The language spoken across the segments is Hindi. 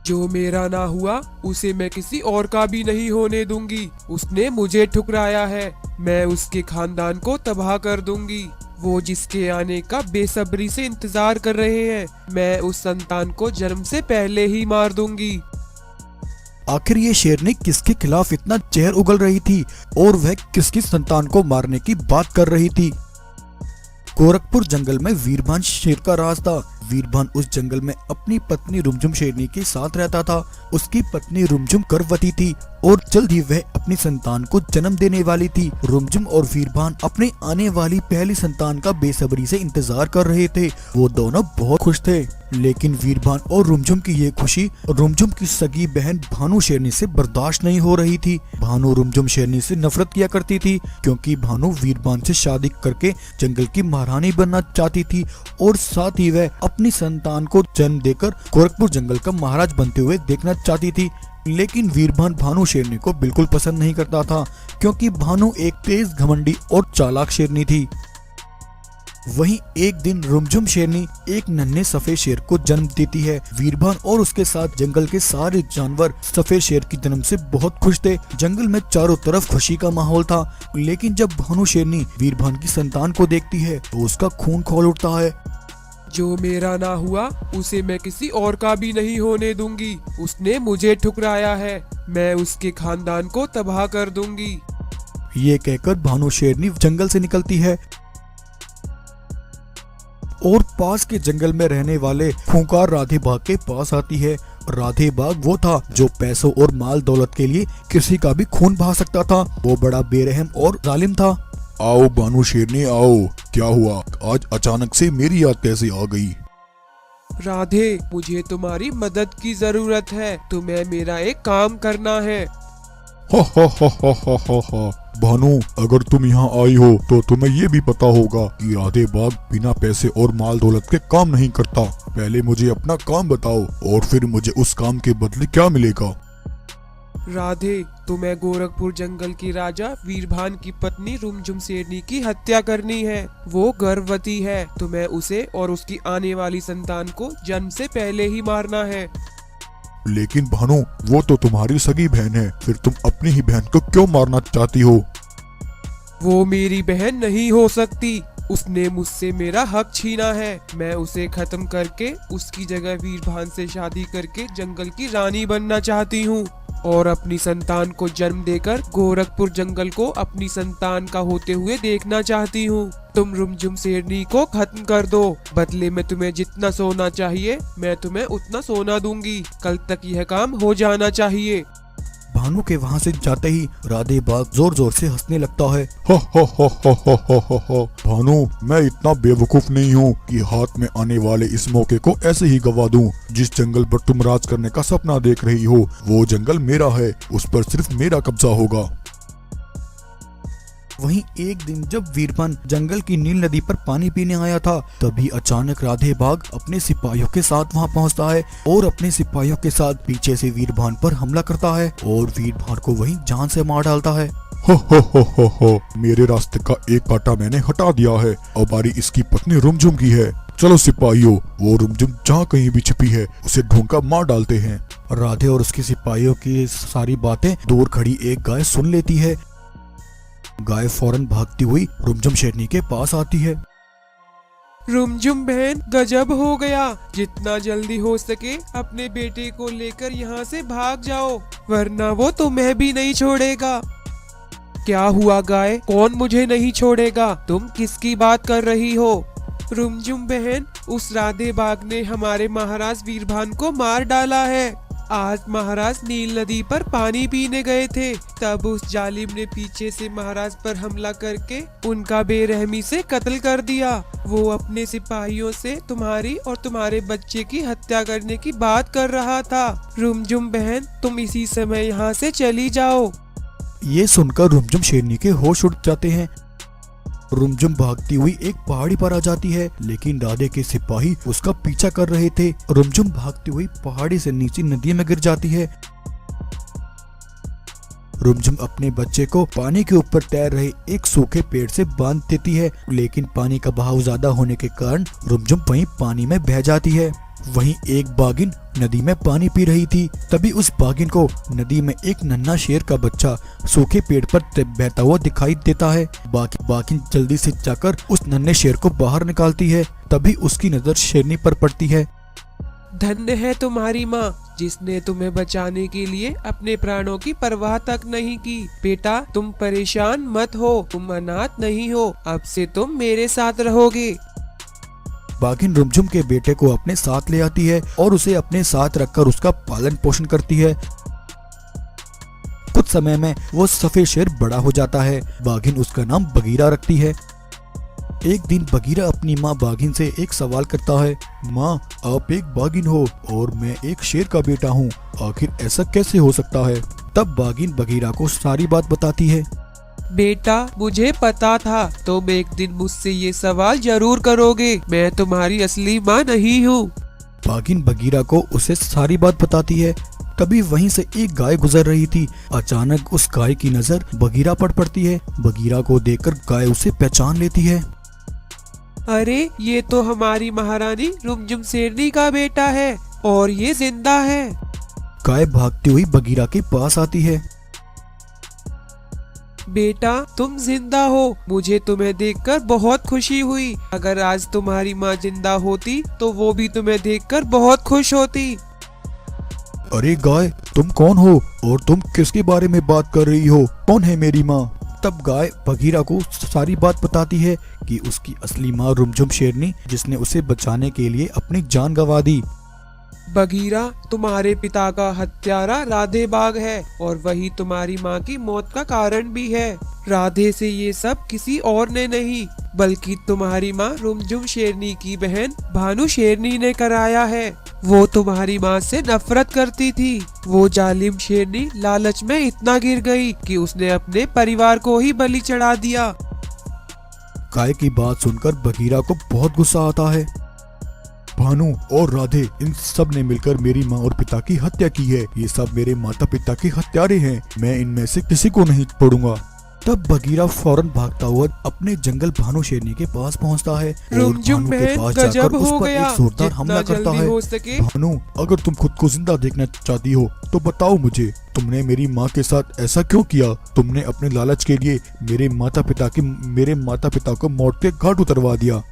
जो मेरा ना हुआ उसे मैं किसी और का भी नहीं होने दूंगी। उसने मुझे ठुकराया है, मैं उसके खानदान को तबाह कर दूंगी। वो जिसके आने का बेसब्री से इंतजार कर रहे हैं, मैं उस संतान को जन्म से पहले ही मार दूंगी। आखिर ये शेरनी किसके खिलाफ इतना जहर उगल रही थी और वह किसकी संतान को मारने की बात कर रही थी। गोरखपुर जंगल में वीरभान शेर का राज था। वीरभान उस जंगल में अपनी पत्नी रुमझुम शेरनी के साथ रहता था। उसकी पत्नी रुमझुम गर्भवती थी और जल्द ही वह अपनी संतान को जन्म देने वाली थी। रुमझुम और वीरभान अपने आने वाली पहली संतान का बेसब्री से इंतजार कर रहे थे। वो दोनों बहुत खुश थे, लेकिन वीरभान और रुमझुम की ये खुशी रुमझुम की सगी बहन भानु शेरनी से बर्दाश्त नहीं हो रही थी। भानु रुमझुम शेरनी से नफरत किया करती थी, क्योंकि भानु वीरभान से शादी करके जंगल की महारानी बनना चाहती थी और साथ ही वह अपनी संतान को जन्म देकर गोरखपुर जंगल का महाराज बनते हुए देखना चाहती थी। लेकिन वीरभान भानु शेरनी को बिल्कुल पसंद नहीं करता था, क्योंकि भानु एक तेज, घमंडी और चालाक शेरनी थी। वहीं एक दिन रुमझुम शेरनी एक नन्हे सफेद शेर को जन्म देती है। वीरभान और उसके साथ जंगल के सारे जानवर सफेद शेर की जन्म से बहुत खुश थे। जंगल में चारों तरफ खुशी का माहौल था। लेकिन जब भानु शेरनी वीरभान की संतान को देखती है तो उसका खून खौल उठता है। जो मेरा ना हुआ उसे मैं किसी और का भी नहीं होने दूंगी। उसने मुझे ठुकराया है, मैं उसके खानदान को तबाह कर दूंगी। ये कहकर भानु शेरनी जंगल से निकलती है और पास के जंगल में रहने वाले खूंखार राधे बाघ के पास आती है। राधे बाघ वो था जो पैसों और माल दौलत के लिए किसी का भी खून बहा सकता था। वो बड़ा बेरहम और जालिम था। आओ भानु शेरनी आओ, क्या हुआ आज अचानक से मेरी याद कैसे आ गई? राधे, मुझे तुम्हारी मदद की जरूरत है। तुम्हें मेरा एक काम करना है। हा। भानु, अगर तुम यहाँ आई हो तो तुम्हें ये भी पता होगा कि राधे बाघ बिना पैसे और माल दौलत के काम नहीं करता। पहले मुझे अपना काम बताओ और फिर मुझे उस काम के बदले क्या मिलेगा। राधे, तुम्हें गोरखपुर जंगल की राजा वीरभान की पत्नी रुमझुम शेरनी की हत्या करनी है। वो गर्भवती है, तुम्हें उसे और उसकी आने वाली संतान को जन्म से पहले ही मारना है। लेकिन भानु, वो तो तुम्हारी सगी बहन है, फिर तुम अपनी ही बहन को क्यों मारना चाहती हो? वो मेरी बहन नहीं हो सकती। उसने मुझसे मेरा हक छीना है। मैं उसे खत्म करके उसकी जगह वीरभान से शादी करके जंगल की रानी बनना चाहती हूँ और अपनी संतान को जन्म देकर गोरखपुर जंगल को अपनी संतान का होते हुए देखना चाहती हूँ। तुम रुमझुम शेरनी को खत्म कर दो। बदले में तुम्हें जितना सोना चाहिए मैं तुम्हें उतना सोना दूंगी। कल तक यह काम हो जाना चाहिए। भानु के वहाँ से जाते ही राधे बाघ जोर जोर से हंसने लगता है। हा। भानु, मैं इतना बेवकूफ नहीं हूँ कि हाथ में आने वाले इस मौके को ऐसे ही गवा दूं। जिस जंगल पर तुम राज करने का सपना देख रही हो वो जंगल मेरा है, उस पर सिर्फ मेरा कब्जा होगा। वहीं एक दिन जब वीरभान जंगल की नील नदी पर पानी पीने आया था, तभी अचानक राधे बाघ अपने सिपाहियों के साथ वहां पहुंचता है और अपने सिपाहियों के साथ पीछे से वीरभान पर हमला करता है और वीरभान को वहीं जान से मार डालता है। हो, मेरे रास्ते का एक कांटा मैंने हटा दिया है। अब बारी इसकी पत्नी रुमझुम की है। चलो सिपाहियों, वो रुमझुम जहाँ कहीं भी छिपी है उसे ढूंढ कर मार डालते हैं। राधे और उसके सिपाहियों की सारी बातें दूर खड़ी एक गाय सुन लेती है। गाय फौरन भागती हुई रुमझुम शेरनी के पास आती है। रुमझुम बहन, गजब हो गया। जितना जल्दी हो सके अपने बेटे को लेकर यहाँ से भाग जाओ, वरना वो तुम्हें भी नहीं छोड़ेगा। क्या हुआ गाय, कौन मुझे नहीं छोड़ेगा? तुम किसकी बात कर रही हो? रुमझुम बहन, उस राधे बाघ ने हमारे महाराज वीरभान को मार डाला है। आज महाराज नील नदी पर पानी पीने गए थे, तब उस जालिम ने पीछे से महाराज पर हमला करके उनका बेरहमी से कत्ल कर दिया। वो अपने सिपाहियों से तुम्हारी और तुम्हारे बच्चे की हत्या करने की बात कर रहा था। रुमझुम बहन, तुम इसी समय यहाँ से चली जाओ। ये सुनकर रुमझुम शेरनी के होश उड़ जाते हैं। रुमझुम भागती हुई एक पहाड़ी पर आ जाती है, लेकिन राधे के सिपाही उसका पीछा कर रहे थे। रुमझुम भागती हुई पहाड़ी से नीचे नदी में गिर जाती है। रुमझुम अपने बच्चे को पानी के ऊपर तैर रहे एक सूखे पेड़ से बांध देती है, लेकिन पानी का बहाव ज्यादा होने के कारण रुमझुम वहीं पानी में बह जाती है। वहीं एक बाघिन नदी में पानी पी रही थी। तभी उस बाघिन को नदी में एक नन्हा शेर का बच्चा सूखे पेड़ पर बहता हुआ दिखाई देता है। बाघिन जल्दी से जाकर उस नन्हे शेर को बाहर निकालती है। तभी उसकी नजर शेरनी पर पड़ती है। धन्य है तुम्हारी माँ, जिसने तुम्हें बचाने के लिए अपने प्राणों की परवाह तक नहीं की। बेटा, तुम परेशान मत हो, तुम अनाथ नहीं हो, अब से तुम मेरे साथ रहोगे। बाघिन रुमझुम के बेटे को अपने साथ ले आती है और उसे अपने साथ रखकर उसका पालन पोषण करती है। कुछ समय में वो सफेद शेर बड़ा हो जाता है। बाघिन उसका नाम बगीरा रखती है। एक दिन बगीरा अपनी माँ बाघिन से एक सवाल करता है, माँ, आप एक बाघिन हो और मैं एक शेर का बेटा हूँ, आखिर ऐसा कैसे हो सकता है? तब बाघिन बगीरा को सारी बात बताती है। बेटा, मुझे पता था तुम एक दिन मुझसे ये सवाल जरूर करोगे। मैं तुम्हारी असली माँ नहीं हूँ। बाघिन बगीरा को उसे सारी बात बताती है। तभी वहीं से एक गाय गुजर रही थी। अचानक उस गाय की नजर बगीरा पर पड़ती है। बगीरा को देखकर गाय उसे पहचान लेती है। अरे, ये तो हमारी महारानी रुमझुम शेरनी का बेटा है और ये जिंदा है। गाय भागती हुई बगीरा के पास आती है। बेटा, तुम जिंदा हो, मुझे तुम्हें देखकर बहुत खुशी हुई। अगर आज तुम्हारी माँ जिंदा होती तो वो भी तुम्हें देखकर बहुत खुश होती। अरे गाय, तुम कौन हो और तुम किसके बारे में बात कर रही हो? कौन है मेरी माँ? तब गाय बगीरा को सारी बात बताती है कि उसकी असली माँ रुमझुम शेरनी, जिसने उसे बचाने के लिए अपनी जान गंवा दी। बगीरा, तुम्हारे पिता का हत्यारा राधे बाघ है और वही तुम्हारी माँ की मौत का कारण भी है। राधे से ये सब किसी और ने नहीं, बल्कि तुम्हारी माँ रुमझुम शेरनी की बहन भानु शेरनी ने कराया है। वो तुम्हारी माँ से नफरत करती थी। वो जालिम शेरनी लालच में इतना गिर गई कि उसने अपने परिवार को ही बलि चढ़ा दिया। गाय की बात सुनकर बगीरा को बहुत गुस्सा आता है। भानु और राधे, इन सब ने मिलकर मेरी माँ और पिता की हत्या की है। ये सब मेरे माता पिता के हत्यारे हैं। मैं इनमें से किसी को नहीं छोड़ूंगा। तब बगीरा फौरन भागता हुआ अपने जंगल भानु शेरनी के पास पहुंचता है और रुमझुम भानु के बहन, पास गजब जाकर उस हो पर गया। एक जोरदार जितना हमला करता जल्दी है। हो सके। भानु, अगर तुम खुद को जिंदा देखना चाहती हो तो बताओ मुझे, तुमने मेरी माँ के साथ ऐसा क्यों किया? तुमने अपने लालच के लिए मेरे माता पिता को मौत के घाट उतरवा दिया।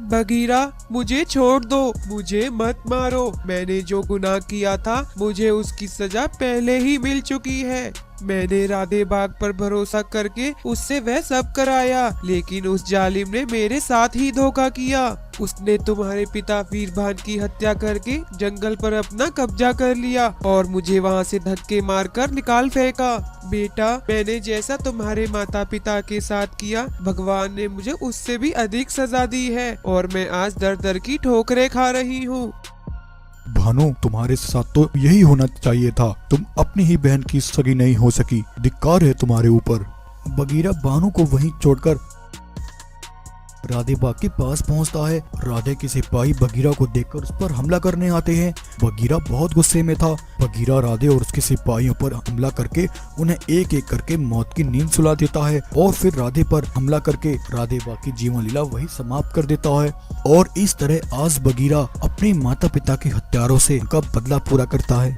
बगीरा, मुझे छोड़ दो, मुझे मत मारो। मैंने जो गुनाह किया था मुझे उसकी सजा पहले ही मिल चुकी है। मैंने राधे बाघ पर भरोसा करके उससे वह सब कराया, लेकिन उस जालिम ने मेरे साथ ही धोखा किया। उसने तुम्हारे पिता वीरभान की हत्या करके जंगल पर अपना कब्जा कर लिया और मुझे वहाँ से धक्के मारकर निकाल फेंका। बेटा, मैंने जैसा तुम्हारे माता पिता के साथ किया, भगवान ने मुझे उससे भी अधिक सजा दी है और मैं आज दर दर की ठोकरें खा रही हूँ। भानु, तुम्हारे साथ तो यही होना चाहिए था। तुम अपनी ही बहन की सगी नहीं हो सकी। धिक्कार है तुम्हारे ऊपर। बगीरा भानु को वहीं छोड़कर राधे बाग के पास पहुंचता है। राधे के सिपाही बगीरा को देखकर उस पर हमला करने आते हैं। बगीरा बहुत गुस्से में था। बगीरा राधे और उसके सिपाहियों पर हमला करके उन्हें एक एक करके मौत की नींद सुला देता है और फिर राधे पर हमला करके राधे बाग की जीवन लीला वही समाप्त कर देता है। और इस तरह आज बगीरा अपने माता पिता के हत्यारों से उनका बदला पूरा करता है।